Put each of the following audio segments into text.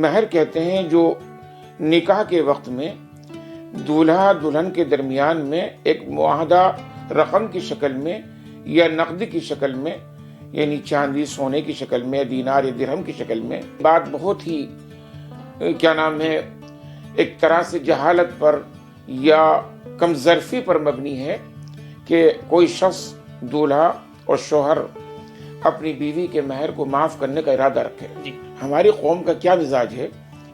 مہر کہتے ہیں جو نکاح کے وقت میں دولہا دلہن کے درمیان میں ایک معاہدہ رقم کی شکل میں یا نقد کی شکل میں، یعنی چاندی سونے کی شکل میں، دینار یا درہم کی شکل میں، بات بہت ہی ایک طرح سے جہالت پر یا کم ظرفی پر مبنی ہے کہ کوئی شخص دولہا اور شوہر اپنی بیوی کے مہر کو معاف کرنے کا ارادہ رکھے۔ ہماری قوم کا کیا مزاج ہے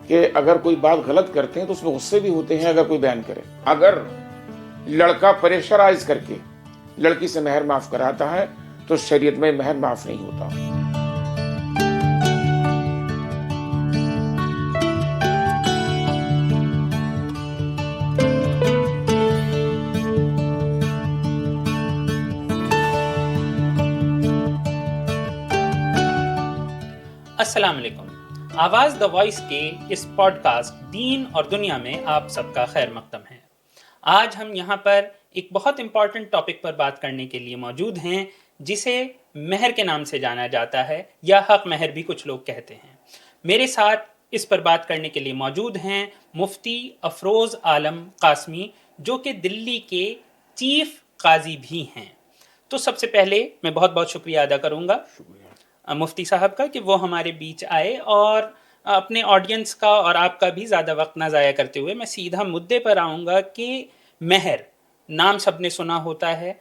کہ اگر کوئی بات غلط کرتے ہیں تو اس میں غصے بھی ہوتے ہیں اگر کوئی بیان کرے۔ اگر لڑکا پریشرائز کر کے لڑکی سے مہر معاف کراتا ہے تو شریعت میں مہر معاف نہیں ہوتا۔ السلام علیکم۔ آواز دا وائس کے اس پوڈ کاسٹ دین اور دنیا میں آپ سب کا خیر مقدم ہے۔ آج ہم یہاں پر ایک بہت امپورٹنٹ ٹاپک پر بات کرنے کے لیے موجود ہیں، جسے مہر کے نام سے جانا جاتا ہے یا حق مہر بھی کچھ لوگ کہتے ہیں۔ میرے ساتھ اس پر بات کرنے کے لیے موجود ہیں مفتی افروز عالم قاسمی، جو کہ دلی کے چیف قاضی بھی ہیں۔ تو سب سے پہلے میں بہت بہت شکریہ ادا کروں گا مفتی صاحب کا کہ وہ ہمارے بیچ آئے، اور اپنے آڈینس کا اور آپ کا بھی زیادہ وقت نہ ضائع کرتے ہوئے میں سیدھا مدعے پر آؤں گا کہ مہر نام سب نے سنا ہوتا ہے۔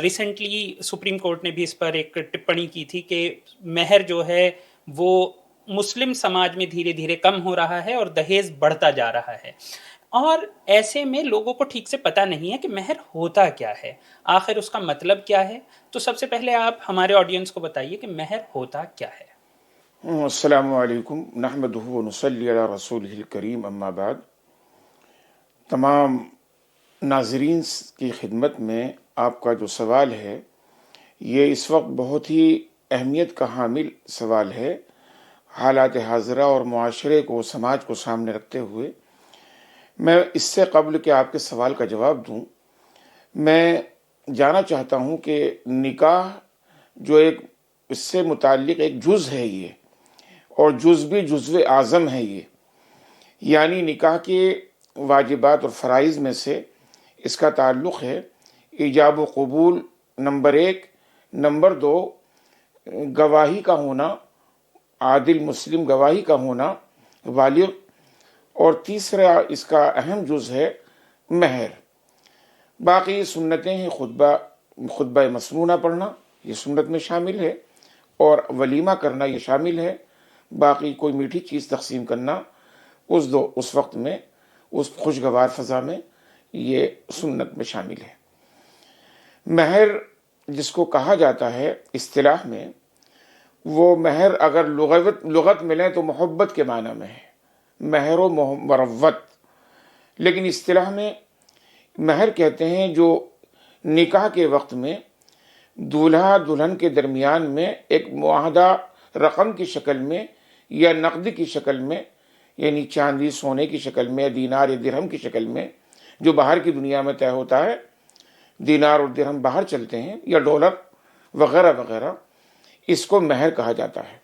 ریسنٹلی سپریم کورٹ نے بھی اس پر ایک ٹپڑی کی تھی کہ مہر جو ہے وہ مسلم سماج میں دھیرے دھیرے کم ہو رہا ہے اور دہیز بڑھتا جا رہا ہے، اور ایسے میں لوگوں کو ٹھیک سے پتہ نہیں ہے کہ مہر ہوتا کیا ہے، آخر اس کا مطلب کیا ہے۔ تو سب سے پہلے آپ ہمارے آڈینس کو بتائیے کہ مہر ہوتا کیا ہے۔ السلام علیکم، نحمدہ و نصلی علی رسولہ الکریم، اما بعد۔ تمام ناظرین کی خدمت میں آپ کا جو سوال ہے یہ اس وقت بہت ہی اہمیت کا حامل سوال ہے۔ حالات حاضرہ اور معاشرے کو، سماج کو سامنے رکھتے ہوئے میں اس سے قبل کہ آپ کے سوال کا جواب دوں، میں جانا چاہتا ہوں کہ نکاح جو ایک اس سے متعلق ایک جز ہے، یہ اور جز بھی جزو اعظم ہے، یہ یعنی نکاح کے واجبات اور فرائض میں سے اس کا تعلق ہے ایجاب و قبول نمبر 1، نمبر 2 گواہی کا ہونا، عادل مسلم گواہی کا ہونا، بالغ، اور تیسرا اس کا اہم جز ہے مہر۔ باقی سنتیں ہیں، خطبہ مسنونہ پڑھنا یہ سنت میں شامل ہے، اور ولیمہ کرنا یہ شامل ہے، باقی کوئی میٹھی چیز تقسیم کرنا اس وقت میں، اس خوشگوار فضا میں، یہ سنت میں شامل ہے۔ مہر جس کو کہا جاتا ہے اصطلاح میں، وہ مہر اگر لغت میں لیں تو محبت کے معنی میں ہے، مہر و مروت، لیکن اصطلاح میں مہر کہتے ہیں جو نکاح کے وقت میں دولہا دلہن کے درمیان میں ایک معاہدہ رقم کی شکل میں یا نقد کی شکل میں، یعنی چاندی سونے کی شکل میں، دینار یا درہم کی شکل میں، جو باہر کی دنیا میں طے ہوتا ہے، دینار اور درہم باہر چلتے ہیں، یا ڈالر وغیرہ وغیرہ، اس کو مہر کہا جاتا ہے۔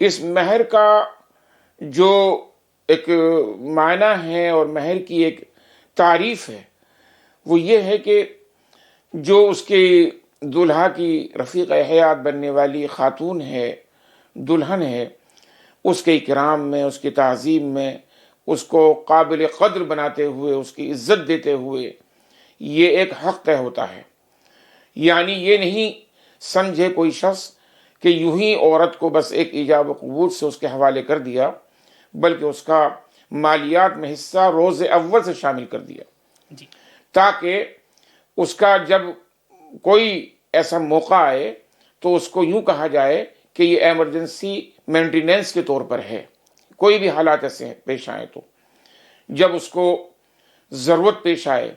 اس مہر کا جو ایک معنی ہے اور مہر کی ایک تعریف ہے وہ یہ ہے کہ جو اس کی دولہا کی رفیق حیات بننے والی خاتون ہے، دلہن ہے، اس کے اکرام میں، اس کی تعظیم میں، اس کو قابل قدر بناتے ہوئے، اس کی عزت دیتے ہوئے یہ ایک حق طے ہوتا ہے۔ یعنی یہ نہیں سمجھے کوئی شخص کہ یوں ہی عورت کو بس ایک ایجاب و قبول سے اس کے حوالے کر دیا، بلکہ اس کا مالیات میں حصہ روز اول سے شامل کر دیا، تاکہ اس کا جب کوئی ایسا موقع آئے تو اس کو یوں کہا جائے کہ یہ ایمرجنسی مینٹیننس کے طور پر ہے، کوئی بھی حالات ایسے پیش آئے تو جب اس کو ضرورت پیش آئے،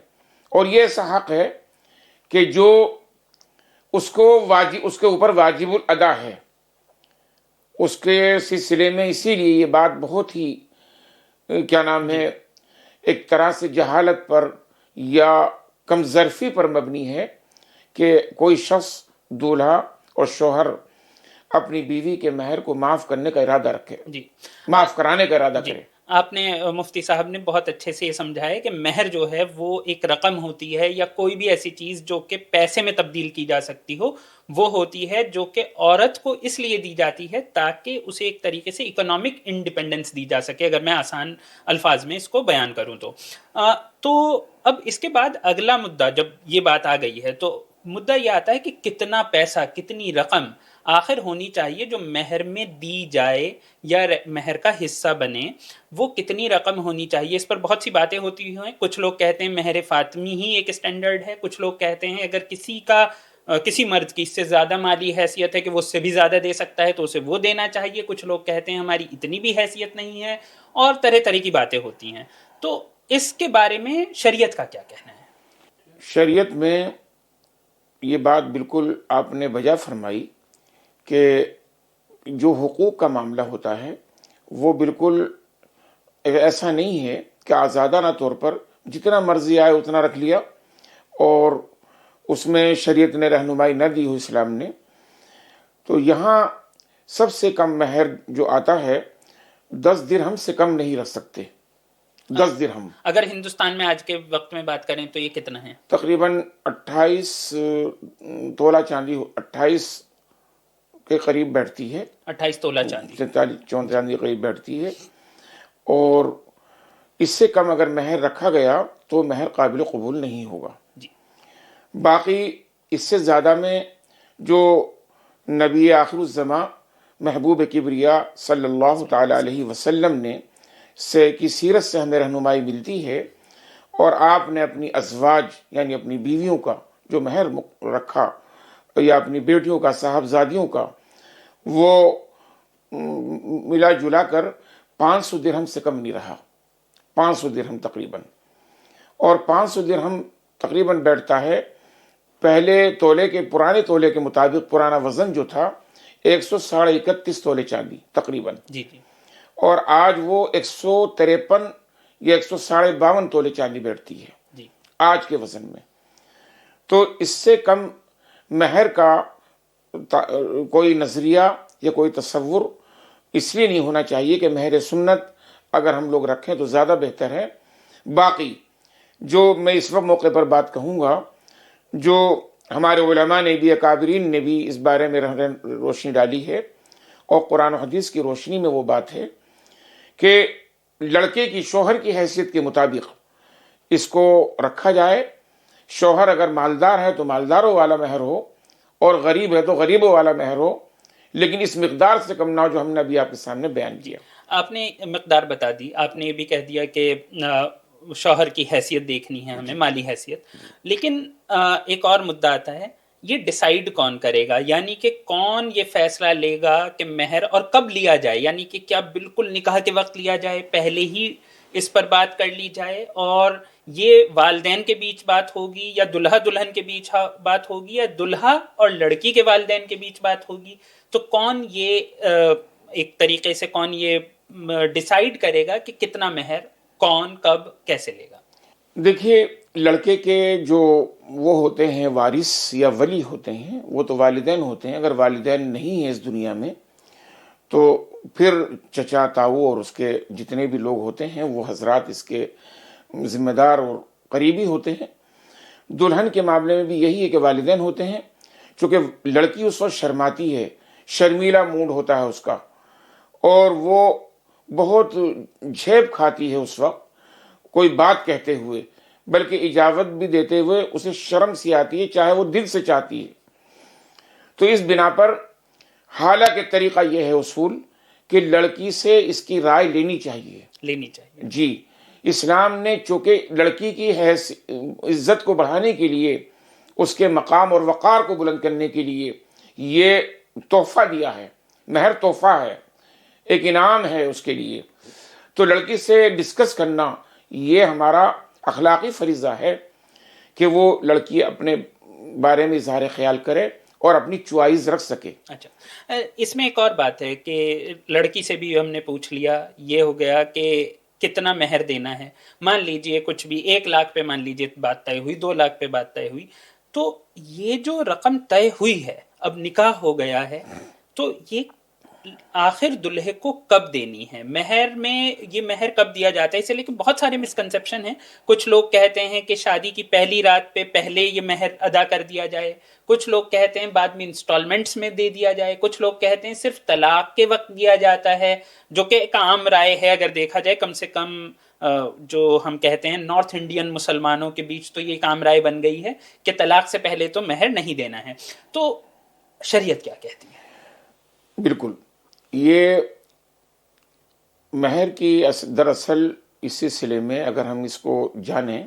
اور یہ ایسا حق ہے کہ جو اس کے اوپر واجب الادا ہے۔ اس کے سلسلے میں اسی لیے یہ بات بہت ہی ایک طرح سے جہالت پر یا کم ظرفی پر مبنی ہے کہ کوئی شخص دولہا اور شوہر اپنی بیوی کے مہر کو معاف کرنے کا ارادہ رکھے، جی معاف کرانے کا ارادہ جی کرے۔ آپ نے مفتی صاحب نے بہت اچھے سے یہ سمجھایا کہ مہر جو ہے وہ ایک رقم ہوتی ہے یا کوئی بھی ایسی چیز جو کہ پیسے میں تبدیل کی جا سکتی ہو، وہ ہوتی ہے جو کہ عورت کو اس لیے دی جاتی ہے تاکہ اسے ایک طریقے سے اکنامک انڈیپینڈنس دی جا سکے، اگر میں آسان الفاظ میں اس کو بیان کروں تو تو اب اس کے بعد اگلا مدعا جب یہ بات آ گئی ہے تو مدعا یہ آتا ہے کہ کتنا پیسہ، کتنی رقم آخر ہونی چاہیے جو مہر میں دی جائے یا مہر کا حصہ بنے، وہ کتنی رقم ہونی چاہیے۔ اس پر بہت سی باتیں ہوتی ہیں، کچھ لوگ کہتے ہیں مہر فاطمی ہی ایک اسٹینڈرڈ ہے، کچھ لوگ کہتے ہیں اگر کسی مرد کی اس سے زیادہ مالی حیثیت ہے کہ وہ اس سے بھی زیادہ دے سکتا ہے تو اسے وہ دینا چاہیے، کچھ لوگ کہتے ہیں ہماری اتنی بھی حیثیت نہیں ہے، اور طرح طرح کی باتیں ہوتی ہیں۔ تو اس کے بارے میں شریعت کا کیا کہنا ہے؟ شریعت میں یہ بات بالکل آپ نے بجا فرمائی کہ جو حقوق کا معاملہ ہوتا ہے وہ بالکل ایسا نہیں ہے کہ آزادانہ طور پر جتنا مرضی آئے اتنا رکھ لیا، اور اس میں شریعت نے رہنمائی نہ دی ہو، اسلام نے۔ تو یہاں سب سے کم مہر جو آتا ہے 10 درہم سے کم نہیں رکھ سکتے، 10 درہم۔ اگر ہندوستان میں آج کے وقت میں بات کریں تو یہ کتنا ہے؟ تقریباً 28 تولہ چاندی، 28 کے قریب بیٹھتی ہے، 28 تولہ چاندی۔ 34 چاندی کے قریب بیٹھتی ہے، اور اس سے کم اگر مہر رکھا گیا تو مہر قابل قبول نہیں ہوگا۔ جی باقی اس سے زیادہ میں جو نبی آخر الزماں محبوب کبریا صلی اللہ تعالی علیہ وسلم نے کی سیرت سے ہمیں رہنمائی ملتی ہے، اور آپ نے اپنی ازواج یعنی اپنی بیویوں کا جو مہر رکھا یا اپنی بیٹیوں کا، صاحبزادیوں کا، وہ ملا جلا کر 500 درہم سے کم نہیں رہا، 500 درہم تقریباً۔ اور 500 درہم تقریباً بیٹھتا ہے پہلے تولے کے، پرانے تولے کے مطابق پرانا وزن جو تھا 131 تولے چاندی تقریباً، جی جی اور آج وہ 153 یا 152 تولے چاندی بیٹھتی ہے جی آج کے وزن میں۔ تو اس سے کم مہر کا کوئی نظریہ یا کوئی تصور اس لیے نہیں ہونا چاہیے کہ مہر سنت اگر ہم لوگ رکھیں تو زیادہ بہتر ہے۔ باقی جو میں اس وقت موقع پر بات کہوں گا، جو ہمارے علماء نے بھی، اکابرین نے بھی اس بارے میں روشنی ڈالی ہے، اور قرآن و حدیث کی روشنی میں وہ بات ہے کہ لڑکے کی شوہر کی حیثیت کے مطابق اس کو رکھا جائے۔ شوہر اگر مالدار ہے تو مالداروں والا مہر ہو، اور غریب ہے تو غریبوں والا مہر ہو، لیکن اس مقدار سے کم نہ ہو جو ہم نے ابھی آپ کے سامنے بیان کیا۔ آپ نے مقدار بتا دی، آپ نے یہ بھی کہہ دیا کہ شوہر کی حیثیت دیکھنی ہے ہمیں، مالی حیثیت، لیکن ایک اور مدعا آتا ہے، یہ ڈیسائیڈ کون کرے گا؟ یعنی کہ کون یہ فیصلہ لے گا کہ مہر اور کب لیا جائے؟ یعنی کہ کیا بالکل نکاح کے وقت لیا جائے، پہلے ہی اس پر بات کر لی جائے، اور یہ والدین کے بیچ بات ہوگی، یا دلہا دلہن کے بیچ بات ہوگی، یا دلہا اور لڑکی کے والدین کے بیچ بات ہوگی؟ تو کون یہ ایک طریقے سے کون یہ ڈیسائیڈ کرے گا کہ کتنا مہر کون کب کیسے لے گا؟ دیکھیے، لڑکے کے جو وہ ہوتے ہیں وارث یا ولی ہوتے ہیں، وہ تو والدین ہوتے ہیں۔ اگر والدین نہیں ہیں اس دنیا میں تو پھر چچا، تاؤ اور اس کے جتنے بھی لوگ ہوتے ہیں وہ حضرات اس کے ذمہ دار اور قریبی ہوتے ہیں۔ دلہن کے معاملے میں بھی یہی ہے کہ والدین ہوتے ہیں، چونکہ لڑکی اس وقت شرماتی ہے، شرمیلا موڈ ہوتا ہے اس کا، اور وہ بہت جھیپ کھاتی ہے اس وقت کوئی بات کہتے ہوئے، بلکہ اجازت بھی دیتے ہوئے اسے شرم سی آتی ہے، چاہے وہ دل سے چاہتی ہے۔ تو اس بنا پر حالانکہ طریقہ یہ ہے اصول کہ لڑکی سے اس کی رائے لینی چاہیے۔ جی، اسلام نے چونکہ لڑکی کی عزت کو بڑھانے کے لیے، اس کے مقام اور وقار کو بلند کرنے کے لیے یہ تحفہ دیا ہے، مہر تحفہ ہے، ایک انعام ہے اس کے لیے۔ تو لڑکی سے ڈسکس کرنا یہ ہمارا اخلاقی فریضہ ہے کہ وہ لڑکی اپنے بارے میں اظہار خیال کرے اور اپنی چوائس رکھ سکے۔ اچھا، اس میں ایک اور بات ہے کہ لڑکی سے بھی ہم نے پوچھ لیا، یہ ہو گیا کہ کتنا مہر دینا ہے۔ مان لیجئے کچھ بھی 1 لاکھ پہ مان لیجئے بات طے ہوئی، 2 لاکھ پہ بات طے ہوئی، تو یہ جو رقم طے ہوئی ہے، اب نکاح ہو گیا ہے، تو یہ آخر دلہے کو کب دینی ہے؟ مہر میں یہ مہر کب دیا جاتا ہے اسے لیکن بہت سارے مسکنسیپشن ہیں. کچھ لوگ کہتے ہیں کہ شادی کی پہلی رات پہ پہلے یہ مہر ادا کر دیا جائے، کچھ لوگ کہتے ہیں بعد میں انسٹالمنٹس میں دے دیا جائے، کچھ لوگ کہتے ہیں صرف طلاق کے وقت دیا جاتا ہے، جو کہ ایک عام رائے ہے اگر دیکھا جائے. کم سے کم جو ہم کہتے ہیں نارتھ انڈین مسلمانوں کے بیچ تو یہ ایک عام رائے بن گئی ہے کہ طلاق سے پہلے تو مہر نہیں دینا ہے. تو شریعت کیا کہتی ہے؟ بالکل، یہ مہر کی دراصل اس سلسلے میں اگر ہم اس کو جانیں،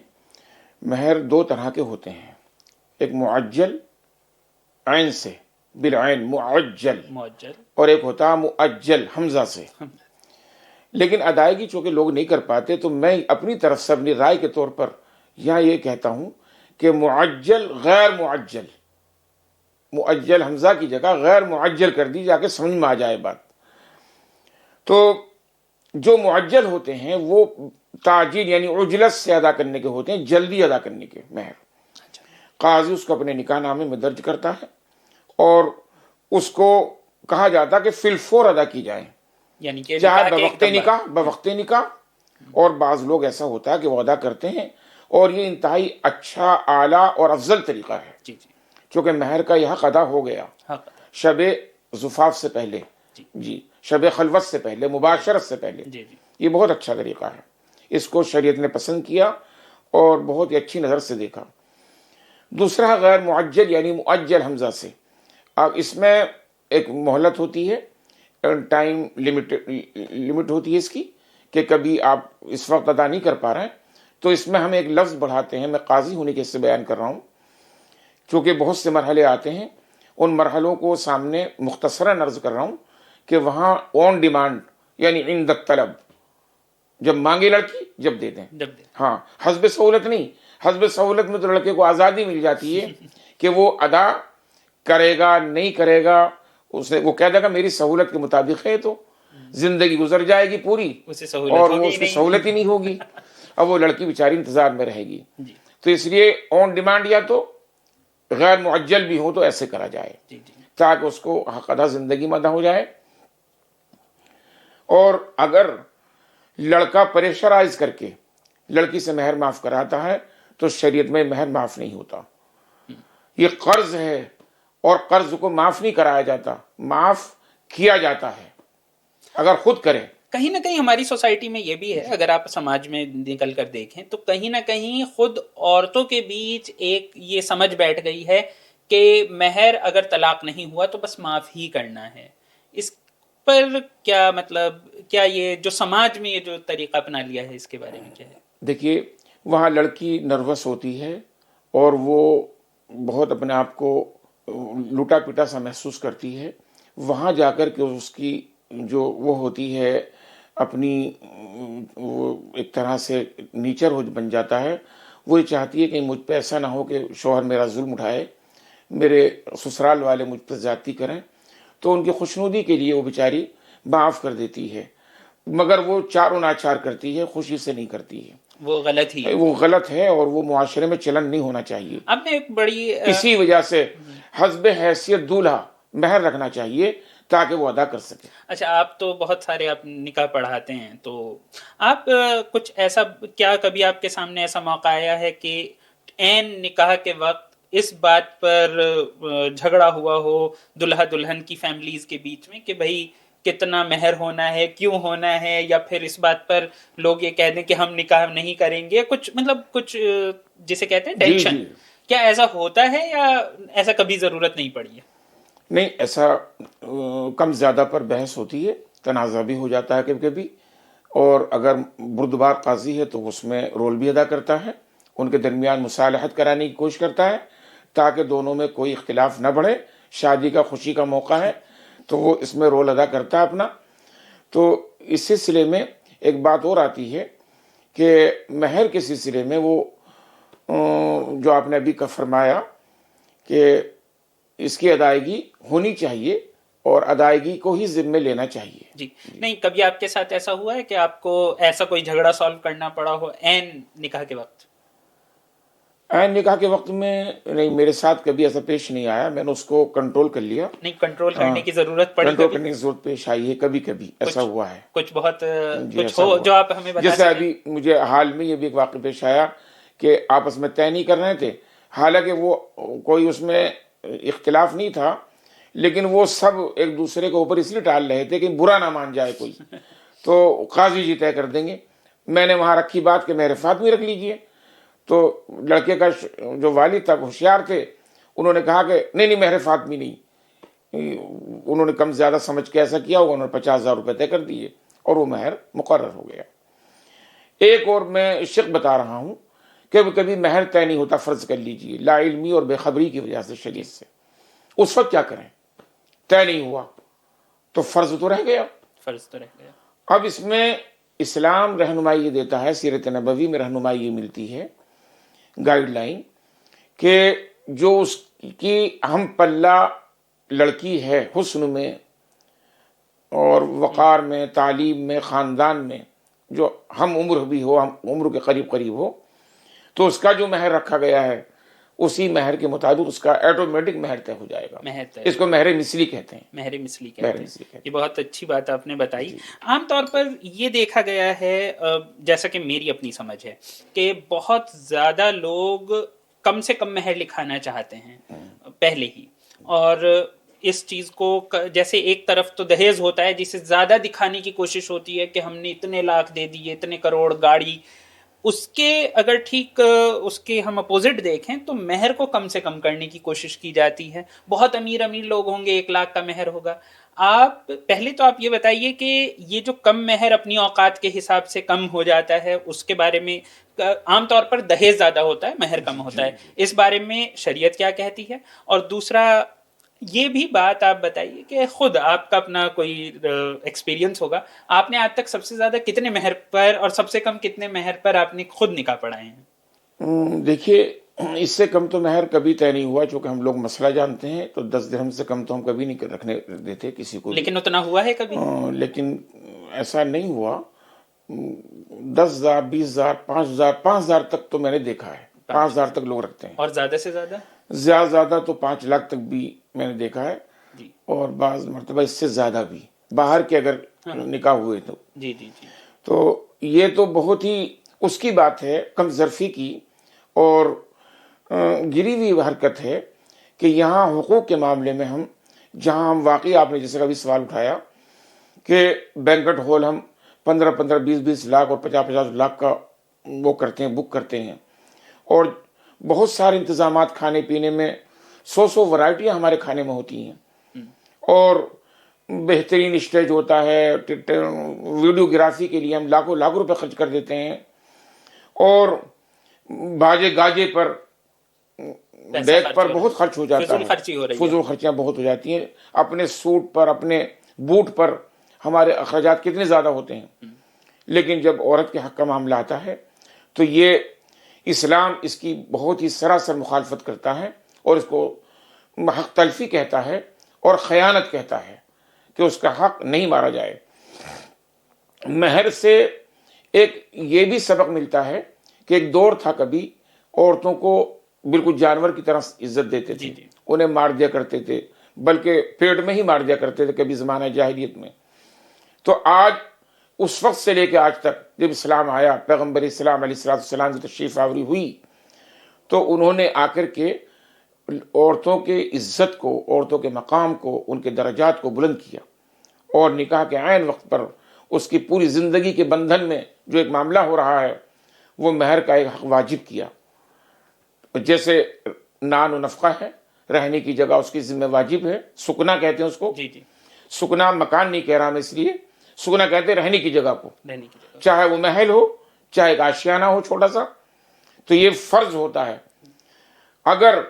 مہر دو طرح کے ہوتے ہیں. ایک معجل عین سے، بالعین معجل، اور ایک ہوتا ہے مؤجل حمزہ سے. لیکن ادائیگی چونکہ لوگ نہیں کر پاتے تو میں اپنی طرف سے اپنی رائے کے طور پر یہاں یہ کہتا ہوں کہ معجل غیر معجل، معجل حمزہ کی جگہ غیر معجل کر دی، جا کے سمجھ میں آ جائے بات. تو جو معجل ہوتے ہیں وہ تعجیل یعنی عجلت سے ادا کرنے کے ہوتے ہیں، جلدی ادا کرنے کے مہر. قاضی اس کو اپنے نکاح نامے میں درج کرتا ہے اور اس کو کہا جاتا ہے کہ فی الفور ادا کی جائیں، یعنی کہ چاہے بوقت نکاح. اور بعض لوگ ایسا ہوتا ہے کہ وہ ادا کرتے ہیں، اور یہ انتہائی اچھا، اعلیٰ اور افضل طریقہ ہے. چونکہ مہر کا یہ حق ادا ہو گیا شب زفاف سے پہلے، جی شب خلوت سے پہلے، مباشرت سے پہلے. یہ بہت اچھا طریقہ ہے، اس کو شریعت نے پسند کیا اور بہت ہی اچھی نظر سے دیکھا. دوسرا غیر معجل یعنی مؤجل حمزہ سے. اب اس میں ایک مہلت ہوتی ہے، ٹائم لمٹ ہوتی ہے اس کی، کہ کبھی آپ اس وقت ادا نہیں کر پا رہے ہیں تو اس میں ہم ایک لفظ بڑھاتے ہیں. میں قاضی ہونے کے حصے بیان کر رہا ہوں، چونکہ بہت سے مرحلے آتے ہیں، ان مرحلوں کو سامنے مختصراً عرض کر رہا ہوں کہ وہاں آن ڈیمانڈ یعنی عند الطلب، جب مانگے لڑکی جب دے دیں. ہاں، حسب سہولت نہیں. حسب سہولت میں تو لڑکے کو آزادی مل جاتی ہے کہ وہ ادا کرے گا نہیں کرے گا، وہ کہہ دے گا میری سہولت کے مطابق ہے، تو زندگی گزر جائے گی پوری اور وہ اس میں سہولت ہی نہیں ہوگی. اب وہ لڑکی بیچاری انتظار میں رہے گی. تو اس لیے آن ڈیمانڈ یا تو غیر معجل بھی ہو تو ایسے کرا جائے تاکہ اس کو حق ادا زندگی میں ادا ہو جائے. اور اگر لڑکا پریشرائز کر کے لڑکی سے مہر معاف کراتا ہے تو شریعت میں مہر معاف نہیں ہوتا. یہ قرض ہے اور قرض کو معاف نہیں کرایا جاتا، معاف کیا جاتا ہے اگر خود کریں. کہیں نہ کہیں ہماری سوسائٹی میں یہ بھی ہے، اگر آپ سماج میں نکل کر دیکھیں تو کہیں نہ کہیں خود عورتوں کے بیچ ایک یہ سمجھ بیٹھ گئی ہے کہ مہر اگر طلاق نہیں ہوا تو بس معاف ہی کرنا ہے. اس پر کیا مطلب، کیا یہ جو سماج میں یہ جو طریقہ اپنا لیا ہے اس کے بارے میں کیا ہے؟ دیکھیے، وہاں لڑکی نروس ہوتی ہے اور وہ بہت اپنے آپ کو لوٹا پٹا سا محسوس کرتی ہے. وہاں جا کر کے اس کی جو وہ ہوتی ہے اپنی، وہ ایک طرح سے نیچر بن جاتا ہے. وہ یہ چاہتی ہے کہ مجھ پہ ایسا نہ ہو کہ شوہر میرا ظلم اٹھائے، میرے سسرال والے مجھ پہ زیادتی کریں. تو ان کی خوشنودی کے لیے وہ بیچاری معاف کر دیتی ہے، مگر وہ چار و ناچار کرتی ہے، خوشی سے نہیں کرتی ہے. وہ غلط ہی ہے، وہ غلط ہے اور وہ معاشرے میں چلن نہیں ہونا چاہیے. اب نے ایک بڑی اسی وجہ سے حسب حیثیت دولہا مہر رکھنا چاہیے تاکہ وہ ادا کر سکے. اچھا، آپ تو بہت سارے آپ نکاح پڑھاتے ہیں، تو آپ کچھ ایسا، کیا کبھی آپ کے سامنے ایسا موقع آیا ہے کہ عین نکاح کے وقت اس بات پر جھگڑا ہوا ہو دلہا دلہن کی فیملیز کے بیچ میں کہ بھائی کتنا مہر ہونا ہے، کیوں ہونا ہے، یا پھر اس بات پر لوگ یہ کہہ دیں کہ ہم نکاح نہیں کریں گے، کچھ مطلب کچھ جسے کہتے ہیں ٹینشن؟ کیا ایسا ہوتا ہے یا ایسا کبھی ضرورت نہیں پڑی ہے؟ نہیں، ایسا کم زیادہ پر بحث ہوتی ہے، تنازع بھی ہو جاتا ہے کبھی کبھی. اور اگر بردبار قاضی ہے تو اس میں رول بھی ادا کرتا ہے، ان کے درمیان مصالحت کرانے کی کوشش کرتا ہے تاکہ دونوں میں کوئی اختلاف نہ بڑھے. شادی کا خوشی کا موقع ہے تو وہ اس میں رول ادا کرتا ہے اپنا. تو اس سلسلے میں ایک بات اور آتی ہے کہ مہر کے سلسلے میں وہ جو آپ نے ابھی کا فرمایا کہ اس کی ادائیگی ہونی چاہیے اور ادائیگی کو ہی ذمے لینا چاہیے. جی نہیں، کبھی آپ کے ساتھ ایسا ہوا ہے کہ آپ کو ایسا کوئی جھگڑا سالو کرنا پڑا ہو عین نکاح کے وقت؟ عین نکاح کے وقت میں نہیں، میرے ساتھ کبھی ایسا پیش نہیں آیا، میں نے اس کو کنٹرول کر لیا. نہیں کنٹرول کرنے کی ضرورت پڑی کنٹرول کبھی؟ کرنے کی ضرورت پیش آئی ہے، کبھی کبھی ایسا ہوا ہے. کچھ بہت جی کچھ ایسا ہو ہوا. جو آپ ہمیں بتا جیسے سکیں؟ ابھی مجھے حال میں یہ بھی ایک واقعہ پیش آیا کہ آپس میں طے نہیں کر رہے تھے، حالانکہ وہ کوئی اس میں اختلاف نہیں تھا، لیکن وہ سب ایک دوسرے کے اوپر اس لیے ٹال رہے تھے کہ برا نہ مان جائے کوئی، تو قاضی جی طے کر دیں گے. میں نے وہاں رکھی بات کہ مہر فاطمی رکھ لیجئے. تو لڑکے کا جو والد تھا ہوشیار تھے، انہوں نے کہا کہ نہیں مہر فاطمی نہیں. انہوں نے کم زیادہ سمجھ کے ایسا کیا ہوگا، انہوں نے 50,000 روپے طے کر دیے اور وہ مہر مقرر ہو گیا. ایک اور میں شق بتا رہا ہوں کہ کبھی مہر طے نہیں ہوتا. فرض کر لیجئے لا علمی اور بے خبری کی وجہ سے شریعت سے، اس وقت کیا کریں؟ طے نہیں ہوا تو فرض تو رہ گیا. فرض تو رہ گیا. اب اس میں اسلام رہنمائی یہ دیتا ہے، سیرت نبوی میں رہنمائی یہ ملتی ہے، گائیڈ لائن، کہ جو اس کی ہم پلہ لڑکی ہے حسن میں اور وقار میں، تعلیم میں، خاندان میں، جو ہم عمر بھی ہو، ہم عمر کے قریب قریب ہو، تو اس کا جو مہر رکھا گیا ہے اسی مہر کے مطابق اس کا آٹومیٹک مہر طے ہو جائے گا. مہر طے. اس کو مہر مثلی کہتے ہیں. مہر مثلی مہر کہتے مثلی ہیں. کہتے یہ بہت اچھی بات آپ نے بتائی. عام طور پر یہ دیکھا گیا ہے، جیسا کہ میری اپنی سمجھ ہے، کہ بہت زیادہ لوگ کم سے کم مہر لکھانا چاہتے ہیں پہلے ہی، اور اس چیز کو جیسے ایک طرف تو دہیز ہوتا ہے جسے زیادہ دکھانے کی کوشش ہوتی ہے کہ ہم نے اتنے لاکھ دے دیے، اتنے کروڑ گاڑی. اس کے اگر ٹھیک اس کے ہم اپوزٹ دیکھیں تو مہر کو کم سے کم کرنے کی کوشش کی جاتی ہے. بہت امیر لوگ ہوں گے 1 لاکھ کا مہر ہوگا. آپ پہلے تو آپ یہ بتائیے کہ یہ جو کم مہر اپنی اوقات کے حساب سے کم ہو جاتا ہے، اس کے بارے میں عام طور پر دہیز زیادہ ہوتا ہے، مہر کم ہوتا ہے، اس بارے میں شریعت کیا کہتی ہے؟ اور دوسرا یہ بھی بات آپ بتائیے کہ خود آپ کا اپنا کوئی ایکسپیرینس ہوگا، آپ نے آج تک سب سے زیادہ کتنے مہر پر اور سب سے کم کتنے مہر پر آپ نے خود نکاح پڑھائے ہیں؟ دیکھیے اس سے کم تو مہر کبھی طے نہیں ہوا، چونکہ ہم لوگ مسئلہ جانتے ہیں، تو 10 درہم سے کم تو ہم کبھی نہیں رکھنے دیتے کسی کو. لیکن اتنا ہوا ہے کبھی؟ لیکن ایسا نہیں ہوا. 10,000 20,000 5,000 5,000 تک تو میں نے دیکھا ہے. 5,000 تک لوگ رکھتے ہیں. اور زیادہ سے زیادہ؟ زیادہ تو 5 لاکھ تک بھی میں نے دیکھا ہے. اور بعض مرتبہ اس سے زیادہ بھی، باہر کے اگر نکاح ہوئے تو. تو یہ تو بہت ہی اس کی بات ہے، کم ظرفی کی اور گری ہوئی حرکت ہے کہ یہاں حقوق کے معاملے میں جہاں ہم واقعی، آپ نے جیسے کبھی سوال اٹھایا کہ بینکٹ ہال ہم 15 20 لاکھ اور 50 لاکھ کا وہ کرتے ہیں، بک کرتے ہیں، اور بہت سارے انتظامات کھانے پینے میں 100 ورائٹیاں ہمارے کھانے میں ہوتی ہیں، اور بہترین اسٹیج ہوتا ہے، ویڈیوگرافی کے لیے ہم لاکھوں روپے خرچ کر دیتے ہیں، اور باجے گاجے پر، ڈیک پر بہت خرچ ہو جاتا ہے، فضول خرچیاں بہت ہو جاتی ہیں. اپنے سوٹ پر، اپنے بوٹ پر ہمارے اخراجات کتنے زیادہ ہوتے ہیں. لیکن جب عورت کے حق کا معاملہ آتا ہے تو یہ اسلام اس کی بہت ہی سراسر مخالفت کرتا ہے، اور اس کو حق تلفی کہتا ہے اور خیانت کہتا ہے کہ اس کا حق نہیں مارا جائے. مہر سے ایک یہ بھی سبق ملتا ہے کہ ایک دور تھا کبھی عورتوں کو بالکل جانور کی طرح عزت دیتے تھے، انہیں مار دیا کرتے تھے، بلکہ پیٹ میں ہی مار دیا کرتے تھے کبھی زمانہ جاہلیت میں. تو آج اس وقت سے لے کے آج تک جب اسلام آیا، پیغمبر اسلام علیہ السلام کی تشریف آوری ہوئی، تو انہوں نے آ کر کے عورتوں کے عزت کو، عورتوں کے مقام کو، ان کے درجات کو بلند کیا، اور نکاح کے عین وقت پر اس کی پوری زندگی کے بندھن میں جو ایک معاملہ ہو رہا ہے وہ مہر کا ایک حق واجب کیا. جیسے نان و نفقہ ہے، رہنے کی جگہ اس کی ذمہ واجب ہے، سکنا کہتے ہیں اس کو. سکنا مکان نہیں کہہ رہا میں، اس لیے سکنا کہتے ہیں رہنے کی جگہ کو، چاہے وہ محل ہو، چاہے ایک آشیانہ ہو چھوٹا سا. تو یہ فرض ہوتا ہے. اگر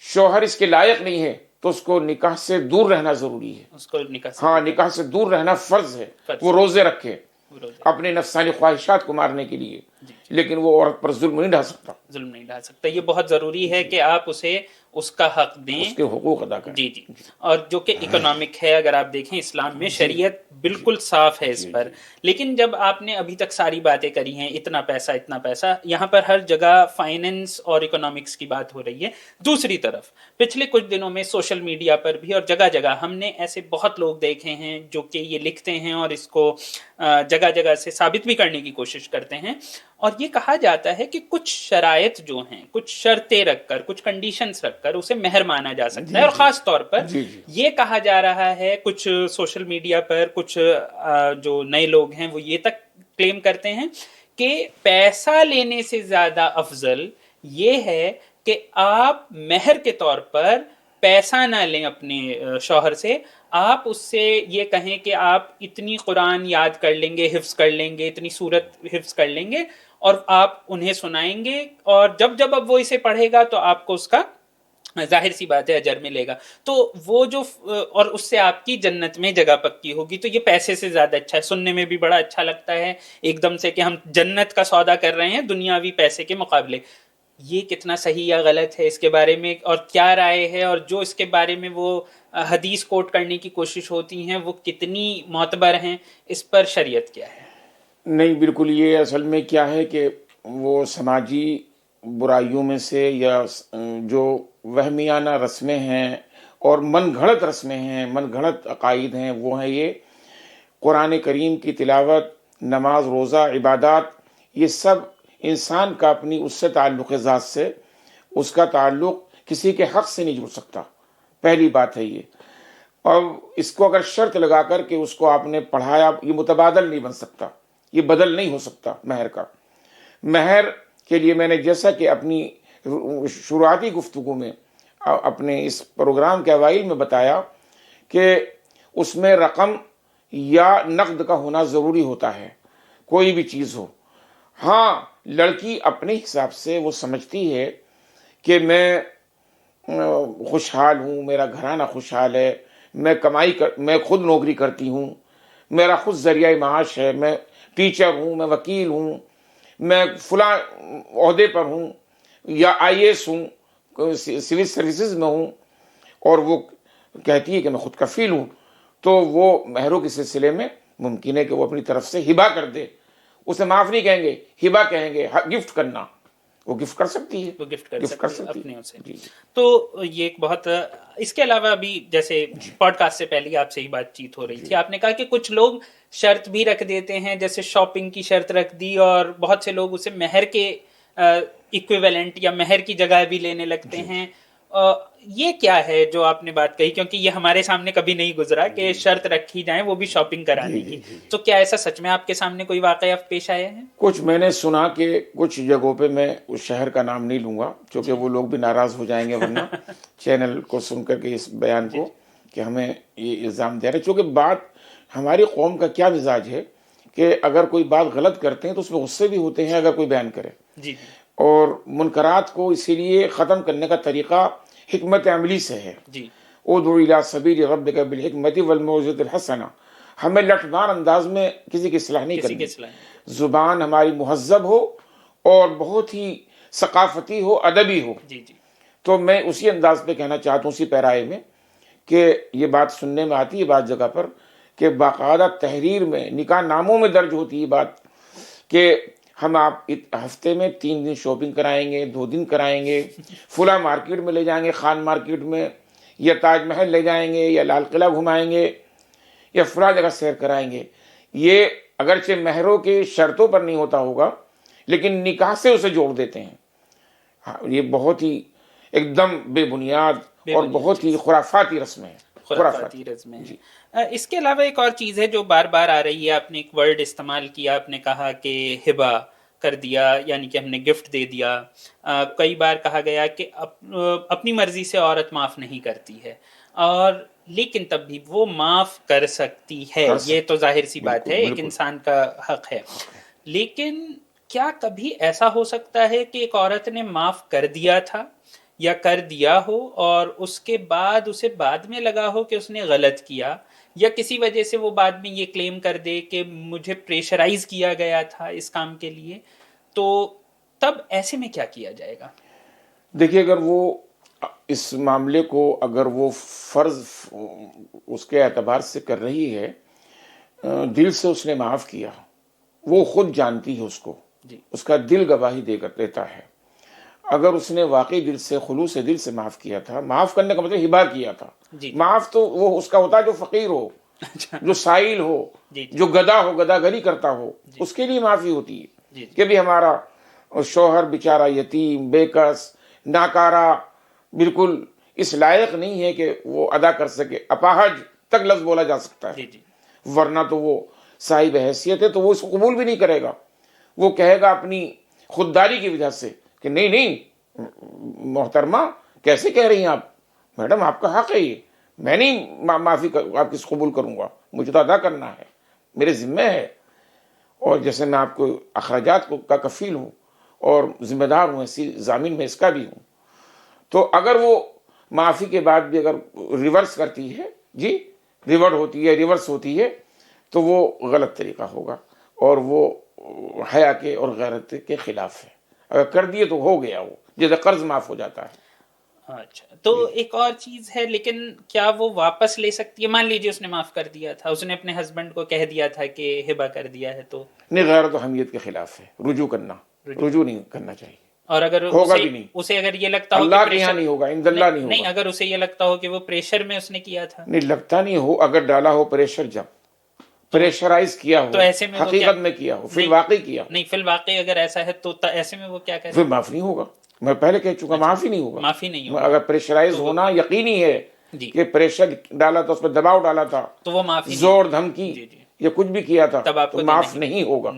شوہر اس کے لائق نہیں ہے تو اس کو نکاح سے دور رہنا ضروری ہے. ہاں، نکاح سے دور رہنا فرض ہے. وہ روزے رکھے اپنے نفسانی خواہشات کو مارنے کے لیے، لیکن وہ عورت پر ظلم نہیں ڈھا سکتا. یہ بہت ضروری ہے کہ آپ اسے اس کا حق دیں، اس کے حقوق ادا کریں. جی. اور جو کہ اکنامک ہے، اگر آپ دیکھیں اسلام میں شریعت بالکل صاف ہے اس پر. لیکن جب آپ نے ابھی تک ساری باتیں کری ہیں، اتنا پیسہ، یہاں پر ہر جگہ فائننس اور اکنامکس کی بات ہو رہی ہے. دوسری طرف پچھلے کچھ دنوں میں سوشل میڈیا پر بھی اور جگہ جگہ ہم نے ایسے بہت لوگ دیکھے ہیں جو کہ یہ لکھتے ہیں اور اس کو جگہ جگہ سے ثابت بھی کرنے کی کوشش کرتے ہیں، اور یہ کہا جاتا ہے کہ کچھ شرائط جو ہیں، کچھ شرطیں رکھ کر، کچھ کنڈیشنز رکھ کر اسے مہر مانا جا سکتا ہے. اور خاص طور پر یہ کہا جا رہا ہے کچھ سوشل میڈیا پر کچھ جو نئے لوگ ہیں وہ یہ تک کلیم کرتے ہیں کہ پیسہ لینے سے زیادہ افضل یہ ہے کہ آپ مہر کے طور پر پیسہ نہ لیں اپنے شوہر سے، آپ اس سے یہ کہیں کہ آپ اتنی قرآن یاد کر لیں گے، حفظ کر لیں گے، اتنی سورت حفظ کر لیں گے اور آپ انہیں سنائیں گے، اور جب اب وہ اسے پڑھے گا تو آپ کو اس کا ظاہر سی بات ہے اجر ملے گا. تو وہ جو اور اس سے آپ کی جنت میں جگہ پکی ہوگی. تو یہ پیسے سے زیادہ اچھا ہے، سننے میں بھی بڑا اچھا لگتا ہے ایک دم سے کہ ہم جنت کا سودا کر رہے ہیں دنیاوی پیسے کے مقابلے. یہ کتنا صحیح یا غلط ہے اس کے بارے میں، اور کیا رائے ہے، اور جو اس کے بارے میں وہ حدیث کوٹ کرنے کی کوشش ہوتی ہیں وہ کتنی معتبر ہیں، اس پر شریعت کیا ہے؟ نہیں، بالکل. یہ اصل میں کیا ہے کہ وہ سماجی برائیوں میں سے یا جو وہمیانہ رسمیں ہیں اور من گھڑت رسمیں ہیں، من گھڑت عقائد ہیں، وہ ہیں یہ قرآن کریم کی تلاوت، نماز، روزہ، عبادات. یہ سب انسان کا اپنی اس سے تعلق ذات سے، اس کا تعلق کسی کے حق سے نہیں جڑ سکتا. پہلی بات ہے یہ. اور اس کو اگر شرط لگا کر کہ اس کو آپ نے پڑھایا، یہ متبادل نہیں بن سکتا، یہ بدل نہیں ہو سکتا مہر کا. مہر کے لیے میں نے جیسا کہ اپنی شروعاتی گفتگو میں اپنے اس پروگرام کے اوائل میں بتایا کہ اس میں رقم یا نقد کا ہونا ضروری ہوتا ہے، کوئی بھی چیز ہو. ہاں، لڑکی اپنے حساب سے وہ سمجھتی ہے کہ میں خوشحال ہوں، میرا گھرانہ خوشحال ہے، میں خود نوکری کرتی ہوں، میرا خود ذریعہ معاش ہے، میں ٹیچر ہوں، میں وکیل ہوں، میں فلاں عہدے پر ہوں، یا IAS ہوں، سول سروسز میں ہوں، اور وہ کہتی ہے کہ میں خود کفیل ہوں. تو وہ مہروں کے سلسلے میں ممکن ہے کہ وہ اپنی طرف سے ہبہ کر دے. اسے معاف نہیں کہیں گے، ہبہ کہیں گے، گفٹ کرنا. وہ گفٹ کر سکتی ہے، وہ گفٹ کر سکتی ہے اپنے سے. جی. تو یہ ایک بہت، اس کے علاوہ بھی جیسے پوڈ کاسٹ سے پہلے آپ سے ہی بات چیت ہو رہی تھی، آپ نے کہا کہ کچھ لوگ شرط بھی رکھ دیتے ہیں، جیسے شاپنگ کی شرط رکھ دی، اور بہت سے لوگ اسے مہر کے ایکویولنٹ یا مہر کی جگہ بھی لینے لگتے ہیں. یہ کیا ہے جو آپ نے بات کہی؟ کیونکہ یہ ہمارے سامنے کبھی نہیں گزرا کہ شرط رکھی جائیں وہ بھی شاپنگ کرانے کی. تو کیا ایسا سچ میں آپ کے سامنے کوئی واقعہ پیش آیا ہے؟ کچھ میں نے سنا کہ کچھ جگہوں پہ، میں اس شہر کا نام نہیں لوں گا کیونکہ وہ لوگ بھی ناراض ہو جائیں گے ورنہ چینل کو سن کر کے اس بیان کو، کہ ہمیں یہ الزام دے رہے. چونکہ بات ہماری قوم کا کیا مزاج ہے کہ اگر کوئی بات غلط کرتے ہیں تو اس میں غصے بھی ہوتے ہیں اگر کوئی بیان کرے. اور منکرات کو اسی لیے ختم کرنے کا طریقہ حکمت عملی سے ہے. ادعو الی سبیل ربک بالحکمت والموعظۃ الحسنہ. ہمیں لٹمار انداز میں کسی کی اصلاح نہیں کرنی. زبان ہماری مہذب ہو اور بہت ہی ثقافتی ہو، ادبی ہو. تو میں اسی انداز پہ کہنا چاہتا ہوں، اسی پیرائے میں، کہ یہ بات سننے میں آتی ہے بعض جگہ پر کہ باقاعدہ تحریر میں، نکاح ناموں میں درج ہوتی ہے بات کہ ہم آپ ہفتے میں 3 دن شاپنگ کرائیں گے، 2 دن کرائیں گے، فلاں مارکیٹ میں لے جائیں گے، خان مارکیٹ میں، یا تاج محل لے جائیں گے، یا لال قلعہ گھمائیں گے، یا فلاں جگہ سیر کرائیں گے. یہ اگرچہ مہروں کے شرطوں پر نہیں ہوتا ہوگا لیکن نکاح سے اسے جوڑ دیتے ہیں. یہ بہت ہی ایک دم بے بنیاد اور بہت ہی خرافاتی رسمیں ہیں. خرافاتی رسمیں. اس کے علاوہ ایک اور چیز ہے جو بار بار آ رہی ہے، آپ نے ایک ورڈ استعمال کیا، آپ نے کہا کہ ہبہ کر دیا، یعنی کہ ہم نے گفٹ دے دیا. کئی بار کہا گیا کہ اپنی مرضی سے عورت معاف نہیں کرتی ہے، اور لیکن تب بھی وہ معاف کر سکتی ہے. یہ تو ظاہر سی بات ہے، ایک انسان کا حق ہے. لیکن کیا کبھی ایسا ہو سکتا ہے کہ ایک عورت نے معاف کر دیا تھا یا کر دیا ہو، اور اس کے بعد اسے بعد میں لگا ہو کہ اس نے غلط کیا، یا کسی وجہ سے وہ بعد میں یہ کلیم کر دے کہ مجھے پریشرائز کیا گیا تھا اس کام کے لیے، تو تب ایسے میں کیا کیا جائے گا؟ دیکھیے، اگر وہ اس معاملے کو اگر وہ فرض اس کے اعتبار سے کر رہی ہے، دل سے اس نے معاف کیا، وہ خود جانتی ہے اس کو، اس کا دل گواہی دے کر دیتا ہے. اگر اس نے واقعی دل سے، خلوص دل سے معاف کیا تھا، معاف کرنے کا مطلب ہبا کیا تھا. معاف تو وہ اس کا ہوتا ہے جو فقیر ہو، جو سائل ہو، جو گدا ہو، گدا گری کرتا ہو، اس کے لیے معافی ہوتی ہے کہ بھی ہمارا شوہر بیچارہ یتیم، بے کس، ناکارہ، بالکل اس لائق نہیں ہے کہ وہ ادا کر سکے. اپاہج تک لفظ بولا جا سکتا ہے، ورنہ تو وہ صاحب حیثیت ہے تو وہ اس کو قبول بھی نہیں کرے گا. وہ کہے گا اپنی خودداری کی وجہ سے کہ نہیں نہیں محترمہ کیسے کہہ رہی ہیں آپ، میڈم آپ کا حق ہے یہ، میں نہیں معافی آپ کی قبول کروں گا، مجھے تو ادا کرنا ہے، میرے ذمہ ہے، اور جیسے میں آپ کو اخراجات کا کفیل ہوں اور ذمہ دار ہوں، ایسی ضامن میں اس کا بھی ہوں. تو اگر وہ معافی کے بعد بھی اگر ریورس کرتی ہے، جی ریورٹ ہوتی ہے، ریورس ہوتی ہے، تو وہ غلط طریقہ ہوگا اور وہ حیا کے اور غیرت کے خلاف ہے. اگر کر دیے تو ہو گیا، وہ جیسے قرض معاف ہو جاتا ہے. اچھا، تو ایک اور چیز ہے، لیکن کیا وہ واپس لے سکتی ہے؟ مان لیجیے اس نے معاف کر دیا تھا، اس نے اپنے ہسبینڈ کو کہہ دیا تھا کہ ہبہ کر دیا ہے، تو نہیں، غیرت و حمیت کے خلاف ہے، رجوع نہیں کرنا چاہیے. اور اگر ہوگا بھی نہیں، اسے اگر یہ لگتا ہو اللہ کہ کے یہاں نہیں ہوگا، عند اللہ نہیں نہیں، ہوگا. اگر اسے یہ لگتا ہو کہ وہ پریشر میں اس نے کیا تھا، نہیں لگتا نہیں ہو، اگر ڈالا ہو پریشر، جب پریشرائز کیا ہو، تو ایسے میں حقیقت میں کیا ہو، فی الواقع کیا ہو، نہیں، فی الواقع اگر ایسا ہے تو ایسے میں وہ کیا کرے؟ پھر معاف نہیں ہوگا. میں پہلے کہہ چکا، معاف ہی نہیں ہوگا. معافی نہیں ہوگا. اگر پریشرائز ہونا یقینی ہے کہ پریشر ڈالا تھا، اس پہ دباؤ ڈالا تھا، تو وہ معافی، زور دھمکی یا کچھ بھی کیا تھا، تب آپ تو کو معاف نہیں ہوگا.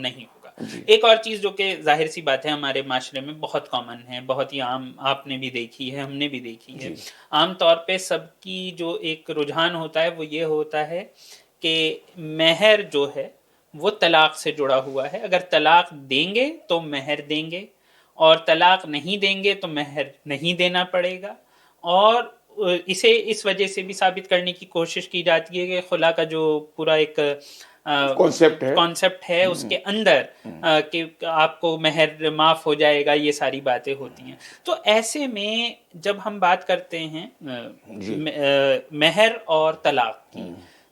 ایک اور چیز جو کہ ظاہر سی بات ہے ہمارے معاشرے میں بہت کامن ہے، بہت ہی عام، آپ نے بھی دیکھی ہے، ہم نے بھی دیکھی ہے. عام طور پہ سب کی جو ایک رجحان ہوتا ہے وہ یہ ہوتا ہے کہ مہر جو ہے وہ طلاق سے جڑا ہوا ہے. اگر طلاق دیں گے تو مہر دیں گے، اور طلاق نہیں دیں گے تو مہر نہیں دینا پڑے گا. اور اسے اس وجہ سے بھی ثابت کرنے کی کوشش کی جاتی ہے کہ خلا کا جو پورا ایک کانسیپٹ ہے اس کے اندر کہ آپ کو مہر معاف ہو جائے گا، یہ ساری باتیں ہوتی ہیں. تو ایسے میں جب ہم بات کرتے ہیں مہر اور طلاق کی،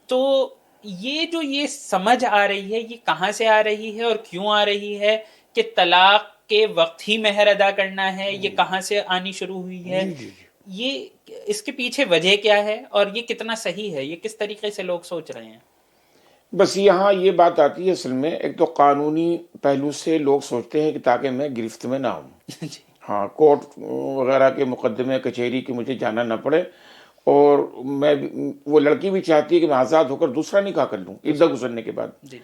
تو یہ سمجھ آ رہی ہے، یہ کہاں سے آ رہی ہے اور کیوں آ رہی ہے کہ طلاق کے وقت ہی مہر ادا کرنا ہے؟ یہ کہاں سے آنی شروع ہوئی ہے؟ یہ اس کے پیچھے وجہ کیا ہے اور یہ کتنا صحیح ہے؟ یہ کس طریقے سے لوگ سوچ رہے ہیں؟ بس یہاں یہ بات آتی ہے اصل میں، ایک تو قانونی پہلو سے لوگ سوچتے ہیں کہ تاکہ میں گرفت میں نہ ہوں، ہاں کورٹ وغیرہ کے مقدمے کچہری کے مجھے جانا نہ پڑے، اور میں وہ لڑکی بھی چاہتی ہے کہ میں آزاد ہو کر دوسرا نکاح کر لوں عدت گزرنے کے بعد.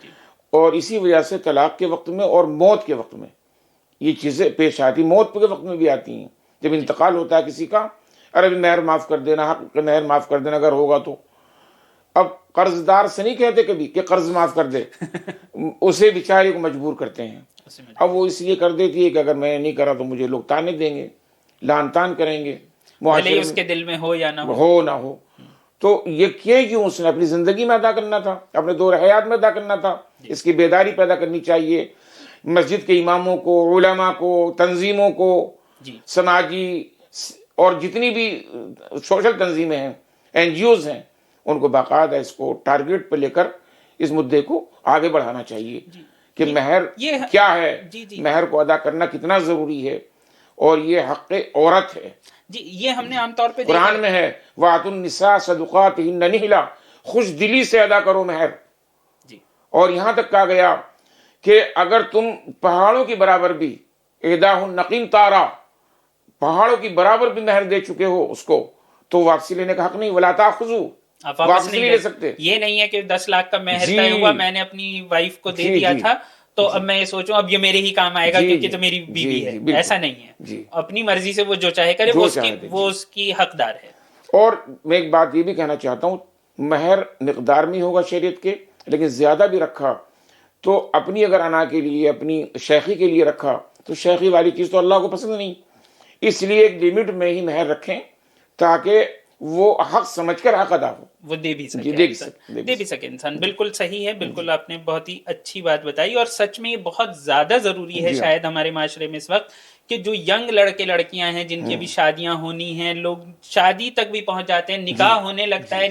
اور اسی وجہ سے طلاق کے وقت میں اور موت کے وقت میں یہ چیزیں پیش آتی، موت کے وقت میں بھی آتی ہیں. جب انتقال ہوتا ہے کسی کا، ارے مہر معاف کر دینا، حق مہر معاف کر دینا اگر ہوگا تو. اب قرض دار سے نہیں کہتے کبھی کہ قرض معاف کر دے، اسے بیچارے کو مجبور کرتے ہیں. اب وہ اس لیے کر دیتی ہے کہ اگر میں نہیں کرا تو مجھے لوگ تانے دیں گے، لان تان کریں گے، بھلے اس کے دل میں ہو یا نہ ہو. تو یہ کیوں اس نے اپنی زندگی میں ادا کرنا تھا، اپنے دور حیات میں ادا کرنا تھا. اس کی بیداری پیدا کرنی چاہیے مسجد کے اماموں کو، علماء کو، تنظیموں کو، سماجی اور جتنی بھی سوشل تنظیمیں ہیں، این جی اوز ہیں، ان کو باقاعدہ اس کو ٹارگیٹ پہ لے کر اس مدعے کو آگے بڑھانا چاہیے کہ مہر کیا ہے، مہر کو ادا کرنا کتنا ضروری ہے، اور یہ حق عورت ہے. یہ ہم نے عام طور پہ قرآن میں ہے وَآتُوا النِّسَاءَ صَدُقَاتِهِنَّ نِحْلًا، خوش دلی سے ادا کرو مہر. اور یہاں تک کہا گیا کہ اگر تم پہاڑوں کی برابر بھی اِحْدَاهُنَّ قِنطَارًا، پہاڑوں کی برابر بھی مہر دے چکے ہو اس کو، تو واپسی لینے کا حق نہیں. وَلَا تَأْخُذُوا، واپسی نہیں لے سکتے. یہ نہیں ہے کہ 10 لاکھ کا مہر طے ہوا، میں نے اپنی وائف کو دے دیا تھا تو اب میں یہ سوچوں اب یہ میرے ہی کام آئے گا کیونکہ تو میری بیوی ہے. ایسا نہیں ہے، اپنی مرضی سے وہ جو چاہے کرے، وہ اس کی حقدار ہے. اور میں ایک بات یہ بھی کہنا چاہتا ہوں، مہر مقدار میں ہوگا شریعت کے، لیکن زیادہ بھی رکھا تو اپنی اگر انا کے لیے، اپنی شیخی کے لیے رکھا تو شیخی والی چیز تو اللہ کو پسند نہیں. اس لیے ایک لمٹ میں ہی مہر رکھیں تاکہ وہ حق سمجھ کر حق ادا ہو، وہ دے بھی سکے انسان. بالکل صحیح ہے، بالکل آپ نے بہت ہی اچھی بات بتائی، اور سچ میں یہ بہت زیادہ ضروری ہے شاید ہمارے معاشرے میں اس وقت کہ جو ینگ لڑکے لڑکیاں ہیں جن کی ابھی شادیاں ہونی ہیں، لوگ شادی تک بھی پہنچ جاتے ہیں، نکاح ہونے لگتا ہے،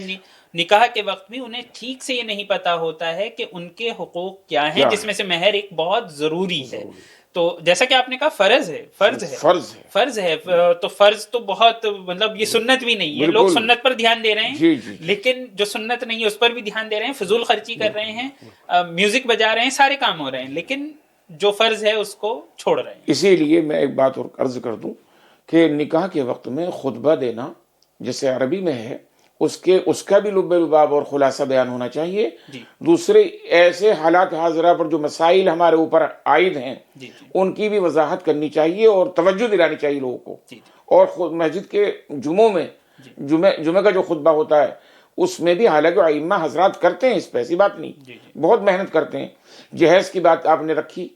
نکاح کے وقت بھی انہیں ٹھیک سے یہ نہیں پتا ہوتا ہے کہ ان کے حقوق کیا ہیں، جس میں سے مہر ایک بہت ضروری ہے. تو جیسا کہ آپ نے کہا فرض ہے، تو فرض تو بہت مطلب یہ سنت بھی نہیں ہے. لوگ سنت پر دھیان دے رہے ہیں، لیکن جو سنت نہیں ہے اس پر بھی دھیان دے رہے ہیں، فضول خرچی کر رہے ہیں، میوزک بجا رہے ہیں، سارے کام ہو رہے ہیں، لیکن جو فرض ہے اس کو چھوڑ رہے ہیں. اسی لیے میں ایک بات اور عرض کر دوں کہ نکاح کے وقت میں خطبہ دینا جیسے عربی میں ہے، اس کا بھی لب لباب اور خلاصہ بیان ہونا چاہیے. دوسرے ایسے حالات حاضرہ پر جو مسائل ہمارے اوپر عائد ہیں ان کی بھی وضاحت کرنی چاہیے اور توجہ دلانی چاہیے لوگوں کو. اور مسجد کے جمعوں میں جمعہ کا جو خطبہ ہوتا ہے اس میں بھی حالانکہ ائمہ حضرات کرتے ہیں، اس پہ ایسی بات نہیں، بہت محنت کرتے ہیں. جہیز کی بات آپ نے رکھی،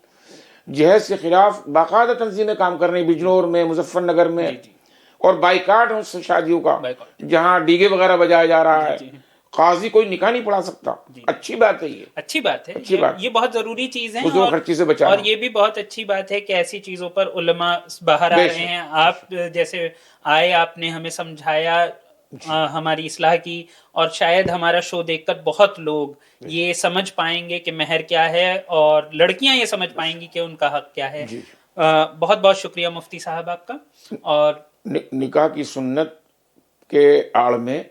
جہیز کے خلاف باقاعدہ تنظیمیں کام کر رہی ہیں بجنور میں، مظفر نگر میں، اور بائیکاٹ ہے شادیوں کا جہاں ڈیگے وغیرہ بجایا جا رہا ہے. قاضی کوئی نکاح نہیں پڑھا سکتا. اچھی بات ہے، یہ اچھی بات ہے، یہ بہت ضروری چیز ہے، فضول خرچی سے بچانا. اور یہ بھی بہت اچھی بات ہے کہ ایسی چیزوں پر علماء باہر آ رہے ہیں. آپ جیسے آئے، آپ نے ہمیں سمجھایا ہماری اصلاح کی، اور شاید ہمارا شو دیکھ کر بہت لوگ یہ سمجھ پائیں گے کہ مہر کیا ہے، اور لڑکیاں یہ سمجھ پائیں گی کہ ان کا حق کیا ہے. بہت بہت شکریہ مفتی صاحب آپ کا. اور نکاح کی سنت کے آڑ میں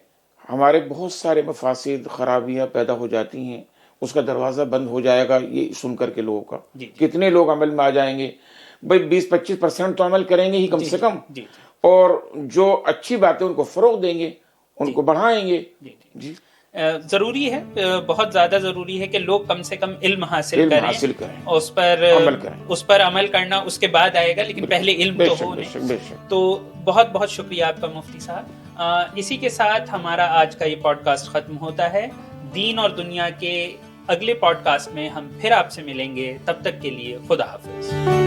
ہمارے بہت سارے مفاسد، خرابیاں پیدا ہو جاتی ہیں. اس کا دروازہ بند ہو جائے گا یہ سن کر کے لوگوں کا. کتنے لوگ عمل میں آ جائیں گے؟ بھائی 20-25% تو عمل کریں گے ہی کم سے کم، اور جو اچھی باتیں ان کو فروغ دیں گے، ان کو بڑھائیں گے. ضروری ہے، بہت زیادہ ضروری ہے کہ لوگ کم سے کم علم حاصل کریں، اس پر عمل کرنا اس کے بعد آئے گا، لیکن پہلے علم تو ہو نہیں. تو بہت بہت شکریہ آپ کا مفتی صاحب. اسی کے ساتھ ہمارا آج کا یہ پوڈ کاسٹ ختم ہوتا ہے. دین اور دنیا کے اگلے پوڈ کاسٹ میں ہم پھر آپ سے ملیں گے. تب تک کے لیے خدا حافظ.